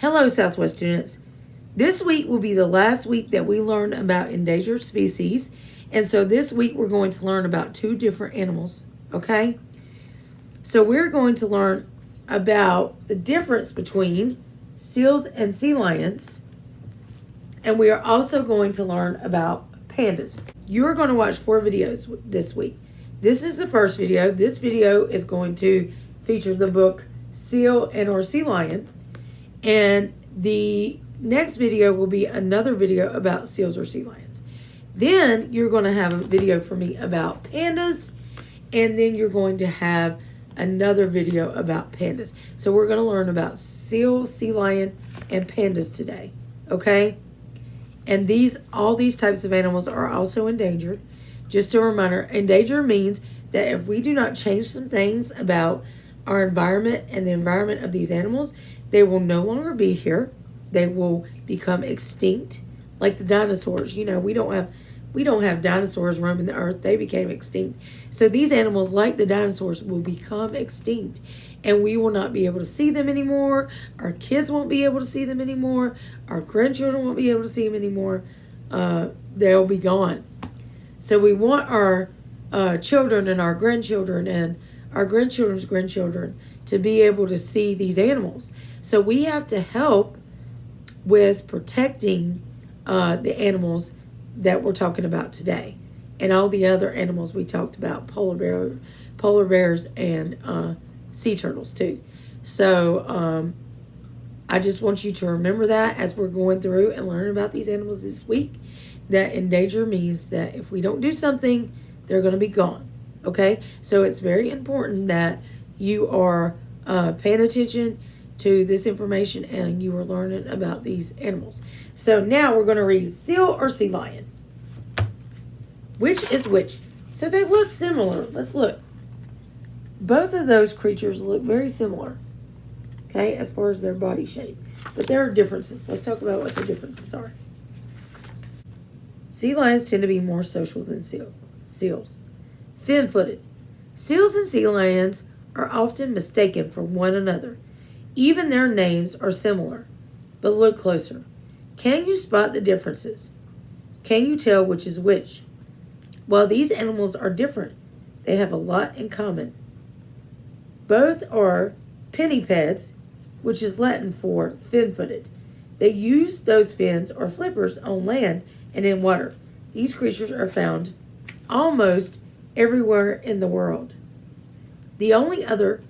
Hello, Southwest students. This week will be the last week that we learn about endangered species. And so this week we're going to learn about two different animals, okay? So we're going to learn about the difference between seals and sea lions. And we are also going to learn about pandas. You're going to watch 4 videos this week. This is the first video. This video is going to feature the book Seal and or Sea Lion. And the next video will be another video about seals or sea lions. Then you're going to have a video for me about pandas. And then you're going to have another video about pandas. So we're going to learn about seal, sea lion, and pandas today. Okay? And all these types of animals are also endangered. Just a reminder, endangered means that if we do not change some things about our environment and the environment of these animals, they will no longer be here. They will become extinct, like the dinosaurs. You know, we don't have dinosaurs roaming the earth. They became extinct. So these animals, like the dinosaurs, will become extinct, and we will not be able to see them anymore. Our kids won't be able to see them anymore. Our grandchildren won't be able to see them anymore. They'll be gone. So we want our children and our grandchildren and our grandchildren's grandchildren to be able to see these animals. So we have to help with protecting the animals that we're talking about today, and all the other animals we talked about, polar bears, and sea turtles too. So I just want you to remember that as we're going through and learning about these animals this week, that endanger means that if we don't do something, they're going to be gone. Okay? So it's very important that you are paying attention to this information and you are learning about these animals. So now we're going to read seal or sea lion. Which is which? So they look similar. Let's look. Both of those creatures look very similar, okay, as far as their body shape. But there are differences. Let's talk about what the differences are. Sea lions tend to be more social than seals. Fin-footed. Seals and sea lions are often mistaken for one another. Even their names are similar. But look closer. Can you spot the differences? Can you tell which is which? While these animals are different, they have a lot in common. Both are pinnipeds, which is Latin for fin-footed. They use those fins or flippers on land and in water. These creatures are found almost everywhere in the world. The only other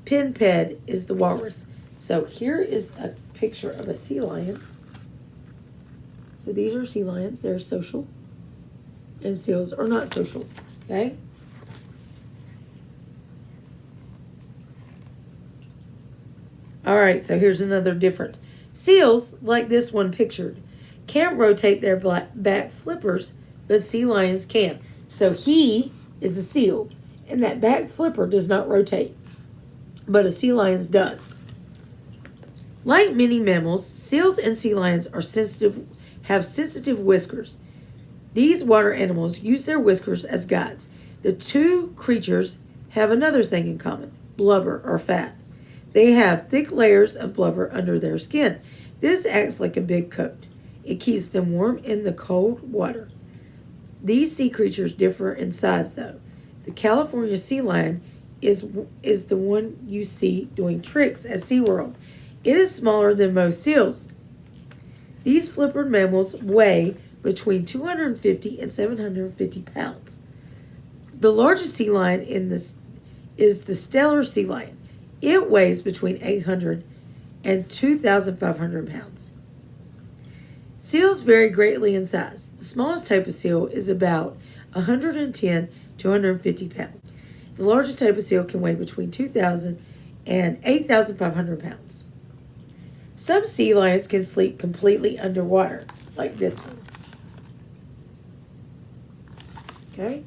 pinniped is the walrus. So here is a picture of a sea lion. So these are sea lions. They're social. And seals are not social. Okay? All right, so here's another difference. Seals, like this one pictured, can't rotate their back flippers, but sea lions can. So he is a seal, and that back flipper does not rotate, but a sea lion's does. Like many mammals, seals and sea lions have sensitive whiskers. These water animals use their whiskers as guides. The two creatures have another thing in common: blubber or fat. They have thick layers of blubber under their skin. This acts like a big coat. It keeps them warm in the cold water. These sea creatures differ in size, though. The California sea lion is the one you see doing tricks at SeaWorld. It is smaller than most seals. These flippered mammals weigh between 250 and 750 pounds. The largest sea lion is the Steller sea lion. It weighs between 800 and 2,500 pounds. Seals vary greatly in size. The smallest type of seal is about 110 to 150 pounds. The largest type of seal can weigh between 2,000 and 8,500 pounds. Some sea lions can sleep completely underwater, like this one. Okay?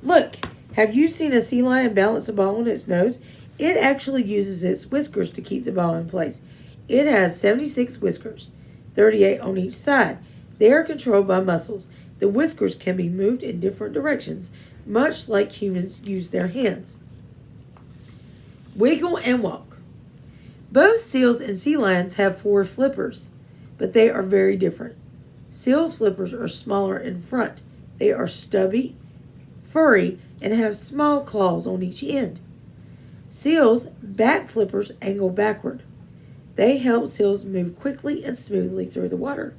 Look, have you seen a sea lion balance a ball on its nose? It actually uses its whiskers to keep the ball in place. It has 76 whiskers, 38 on each side. They are controlled by muscles. The whiskers can be moved in different directions, much like humans use their hands. Wiggle and walk. Both seals and sea lions have 4 flippers, but they are very different. Seals' flippers are smaller in front. They are stubby, furry, and have small claws on each end. Seals' back flippers angle backward. They help seals move quickly and smoothly through the water.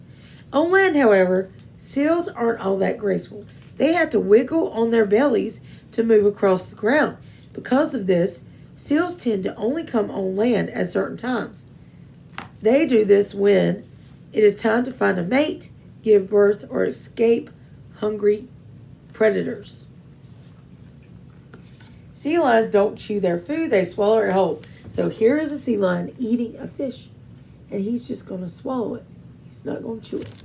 On land, however, seals aren't all that graceful. They have to wiggle on their bellies to move across the ground. Because of this, seals tend to only come on land at certain times. They do this when it is time to find a mate, give birth, or escape hungry predators. Sea lions don't chew their food, they swallow it whole. So here is a sea lion eating a fish, and he's just going to swallow it. He's not going to chew it.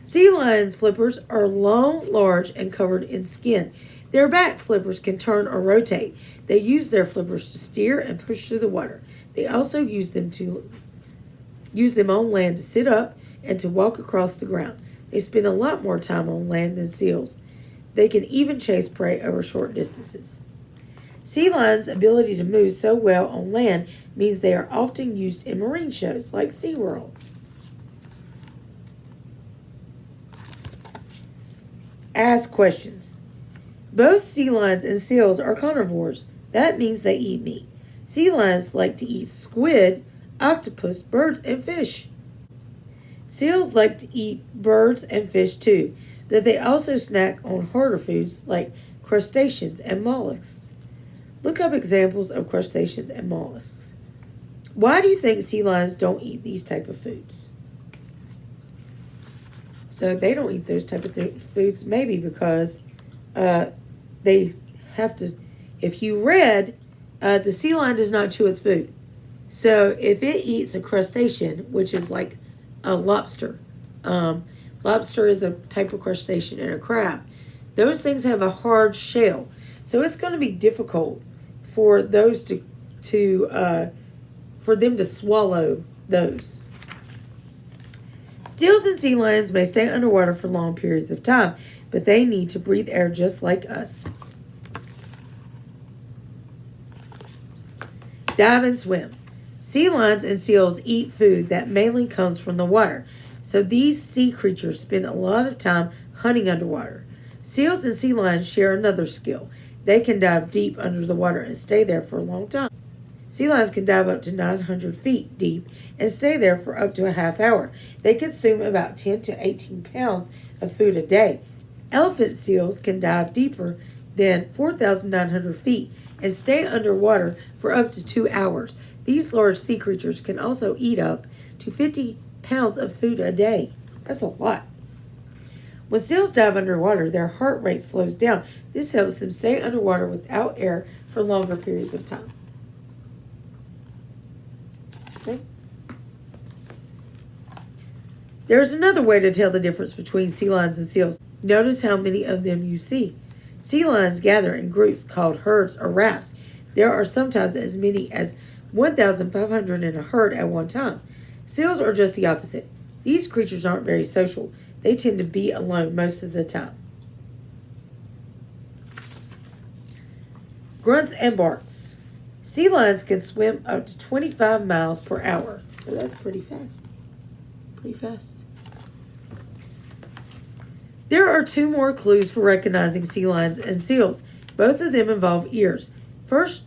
Sea lions' flippers are long, large, and covered in skin. Their back flippers can turn or rotate. They use their flippers to steer and push through the water. They also use them on land to sit up and to walk across the ground. They spend a lot more time on land than seals. They can even chase prey over short distances. Sea lions' ability to move so well on land means they are often used in marine shows like SeaWorld. Ask questions. Both sea lions and seals are carnivores. That means they eat meat. Sea lions like to eat squid, octopus, birds, and fish. Seals like to eat birds and fish too, but they also snack on harder foods like crustaceans and mollusks. Look up examples of crustaceans and mollusks. Why do you think sea lions don't eat these type of foods? So they don't eat those type of foods maybe because they have to. If you read, the sea lion does not chew its food. So if it eats a crustacean, which is like a lobster, lobster is a type of crustacean and a crab. Those things have a hard shell, so it's going to be difficult for those for them to swallow those. Seals and sea lions may stay underwater for long periods of time, but they need to breathe air just like us. Dive and swim. Sea lions and seals eat food that mainly comes from the water, so these sea creatures spend a lot of time hunting underwater. Seals and sea lions share another skill. They can dive deep under the water and stay there for a long time. Sea lions can dive up to 900 feet deep and stay there for up to a half hour. They consume about 10 to 18 pounds of food a day. Elephant seals can dive deeper than 4,900 feet and stay underwater for up to 2 hours. These large sea creatures can also eat up to 50 pounds of food a day. That's a lot. When seals dive underwater, their heart rate slows down. This helps them stay underwater without air for longer periods of time. Okay. There's another way to tell the difference between sea lions and seals. Notice how many of them you see. Sea lions gather in groups called herds or rafts. There are sometimes as many as 1,500 in a herd at one time. Seals are just the opposite. These creatures aren't very social. They tend to be alone most of the time. Grunts and barks. Sea lions can swim up to 25 miles per hour. So that's pretty fast. Pretty fast. There are 2 more clues for recognizing sea lions and seals. Both of them involve ears. First,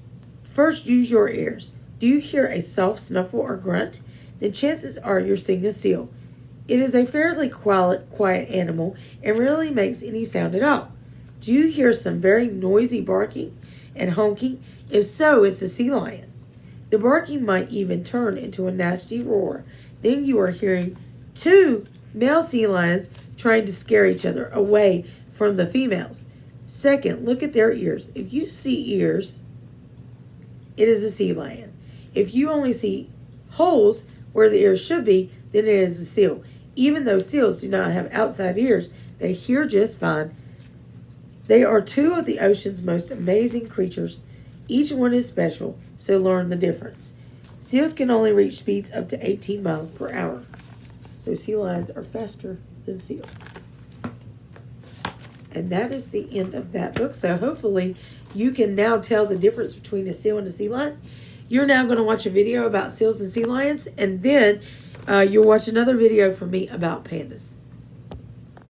use your ears. Do you hear a soft snuffle or grunt? Then chances are you're seeing a seal. It is a fairly quiet animal and rarely makes any sound at all. Do you hear some very noisy barking and honking? If so, it's a sea lion. The barking might even turn into a nasty roar. Then you are hearing 2 male sea lions trying to scare each other away from the females. Second, look at their ears. If you see ears, it is a sea lion. If you only see holes where the ears should be, then it is a seal. Even though seals do not have outside ears, they hear just fine. They are 2 of the ocean's most amazing creatures. Each one is special, so learn the difference. Seals can only reach speeds up to 18 miles per hour. So sea lions are faster than seals. And that is the end of that book. So hopefully you can now tell the difference between a seal and a sea lion. You're now going to watch a video about seals and sea lions, and then you'll watch another video from me about pandas.